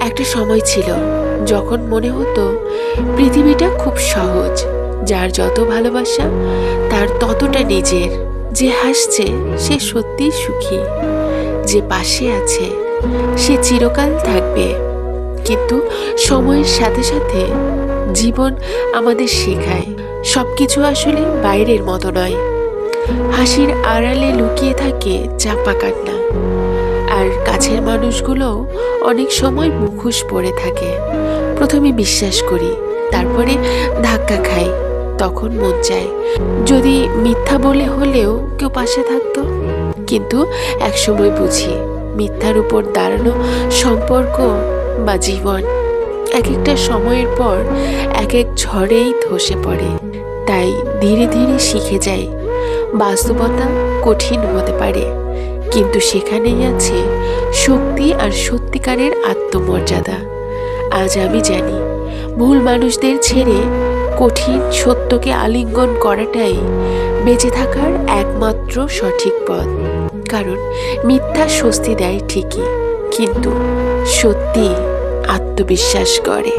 একটা সময় ছিল যখন মনে হতো পৃথিবীটা খুব সহজ, যার যত ভালোবাসা তার ততটা নিজের, যে হাসছে সে সত্যিই সুখী, যে পাশে আছে সে চিরকাল থাকবে। কিন্তু সময়ের সাথে সাথে জীবন আমাদের শেখায় সবকিছু আসলে বাইরের মতো নয়। হাসির আড়ালে লুকিয়ে থাকে চাপা কান্না, আর কাছের মানুষগুলোও অনেক সময় মুখোশ পরে থাকে। প্রথমে বিশ্বাস করি, তারপরে ধাক্কা খাই। তখন মন চায় যদি মিথ্যা বলে হলেও কেউ পাশে থাকতো। কিন্তু একসময় বুঝি মিথ্যার উপর দাঁড়ানো সম্পর্ক বা জীবন এক একটা সময়ের পর এক এক ঝড়েই ধসে পড়ে। তাই ধীরে ধীরে শিখে যাই বাস্তবতা কঠিন হতে পারে, কিন্তু সেখানেই আছে শক্তি আর সত্যিকারের আত্মমর্যাদা। আজ আমি জানি ভুল মানুষদের ছেড়ে কঠিন সত্যকে আলিঙ্গন করাটাই বেঁচে থাকার একমাত্র সঠিক পথ। কারণ মিথ্যা স্বস্তি দেয় ঠিকই, কিন্তু সত্যি আত্মবিশ্বাস করে।